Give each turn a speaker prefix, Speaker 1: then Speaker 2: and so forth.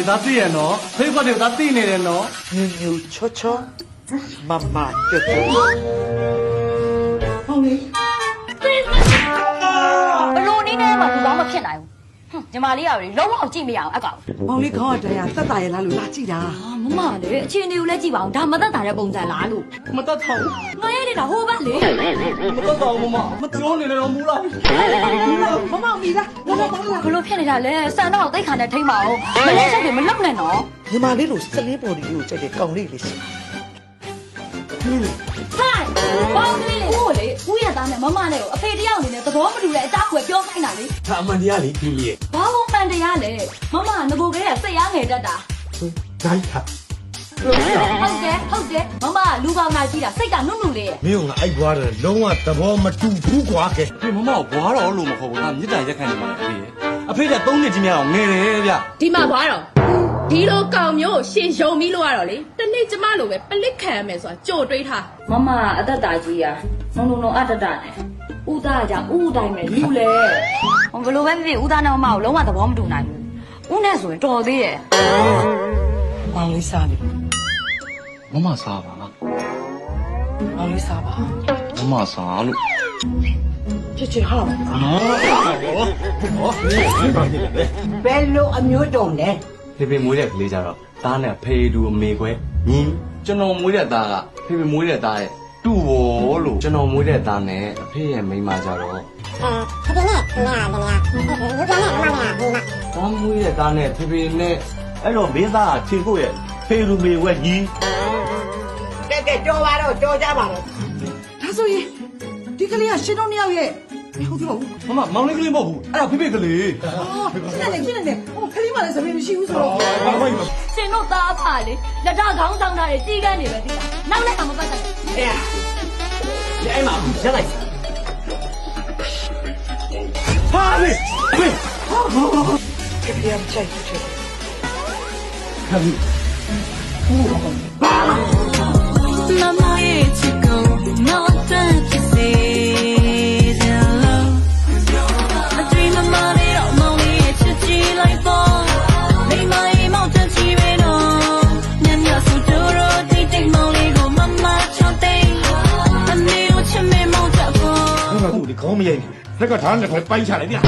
Speaker 1: သားသိရနော်ဖေးခွက်တွေသားသိနေတယ်နော်
Speaker 2: မြူမြူချောချောမမကျွတ်ကျွတ်
Speaker 1: ဟုတ်လေ
Speaker 3: ဘလို့နည်းနဲ့မှလူကောင်းမဖြစ်နိုင်ဘူးညီမလေးကလေလုံးဝကြည့်မရအောင်အကောင်
Speaker 4: မောင်လေးခေါင်းကတရားတက်တာရလားလို့လာကြည့်တာ
Speaker 3: မမလေအခြေအနေကိုလည်းကြည့်ပါအောင်ဒါမသက်တာတဲ့ပုံစံလားလို့
Speaker 1: မတတ်ထောင်
Speaker 3: ငါရနေတာဟိုဘက်လေ
Speaker 1: မတတ်တော့မမပြောနေတယ်တော့မူလား
Speaker 4: မမောင်မီလားမမောင်မောင်လား
Speaker 3: ဘလို့ဖြစ်နေတာလဲစံတော့တိတ်ခါနဲ့ထိမ့်ပါအောင်မလဲချက်တွေမလောက်နဲ့နော်
Speaker 2: ညီမလေးလိုစလင်းပေါ်ဒီကိုကြိုက်တဲ့ကောင်လေးလေးရှိ
Speaker 3: ဟိုင်ဘောင်းကလေးလေဟိုလေဦးရသားနဲ့မမနဲ့ကိုအဖေတယောက်အနေနဲ့သဘောမတူတဲ့အကြောင်းကိုပြောခိုင်းတာလေ
Speaker 1: ဒါအမှန်တရားလေးပြည့်ရဲ့
Speaker 3: ဘာလို့မှန်တရားလဲမမငကိုကလေးကစိတ်ရငယ်တတ်တာ
Speaker 1: ဒိုက်တာ
Speaker 3: ဟုတ်တယ်မမလူကောင်းလာကြည့်တာစိတ်ကနုနုလေးရဲ့
Speaker 5: မင်းကအဲ့ဘွားတယ်လုံးဝသဘောမတူဘူးကွာကဲ
Speaker 1: ဒီမမဘွားတော်လို့မဟုတ်ဘူးငါမြစ်တာရက်ခံနေမှာအဖေရဲ့အဖေက3နှစ်ကြီးများအောင်ငယ်တယ်ဗျ
Speaker 6: ဒီမှာဘာတော့ဒီလိုကောင်မျိုးရှင်ယုံပြီးလို့ရတော့လေတနေ့ကျမလိုပဲပလစ်ခံရမယ်ဆိုတာကြိုတွေးထား
Speaker 3: မမအသက်တာကြီးอ่ะနုံအတတနဲ့ဥသားကြောင့်ဥတိုင်းပဲလူလေဘလို့ပဲဖြစ်ဖြစ်ဥသားနဲ့မမကိုလုံးဝသဘောမတူနိုင်ဘူးဥနဲ့ဆိုရင်တော်သေးတယ်
Speaker 4: မောင်လေးစားလေ
Speaker 1: မမစားပါလား
Speaker 4: မောင်လေးစားပါ
Speaker 1: မမစားလို့
Speaker 4: ချစ်ချစ်ဟာ
Speaker 7: ဘယ်လိုအမျိုးတုံလဲ
Speaker 1: ဖေဖေမွေးတဲ့ကလေးကြတော့သားနဲ့ဖေတူအမေခွဲညီကျွန်တော်မွေးတဲ့သားကဖေဖေမွေးတဲ့သားရဲ့တူဘောလို့ကျွန်တော်မွေးတဲ့သားနဲ့အဖေရဲ့မိန်းမကြတော့
Speaker 7: ဖေဖေနဲ့မမကလူပြန်နဲ့မမကဒီမှာ
Speaker 1: သားမွေးတဲ့သားနဲ့ဖေဖေနဲ့
Speaker 5: အဲ့တော့မင်းသားကထင်ဖို့ရဲ့ဖေလူမေဝဲကြီး
Speaker 7: ကဲကြောပါတော့ကြောကြပါတော့
Speaker 4: ဒါဆိုရင်ဒီကလေးကရှင်တို့နှစ်ယောက်ရဲ့ဟုတ်ကဲ့
Speaker 1: မမမောင်လေးကလေးမဟုတ်ဘူးအဲ့ဒါဖေဖေကလေး
Speaker 4: အော်ရှင်းနေဟိုခလေးမလည်းသမီးမရှိဘူးဆိုတော့
Speaker 3: ရှင်တို့သားဖာလေလက်တော့ခေါင်းဆောင်တာတွေကြီးကန်းနေပဲဒီလားနောက်လည်းမပတ်သက်ဘူး
Speaker 7: အဲ့မှာရက်လိုက်
Speaker 1: ဟာလေဖေ
Speaker 2: ကပြမ်းချိုက်ချစ်
Speaker 8: Mama, it's a go, not that you say that love. I dream of money, don't know it's a G like ball. Make my emotions even on. Name your futuro, dating money, go mama, choting. I need what you mean, more to go.
Speaker 5: ဘယ်မှာသူ့ဒီခေါင်းမရိုက်ဘူးလက်ကထားနဲ့ပဲပိုင်းချလိုက်ဗျာ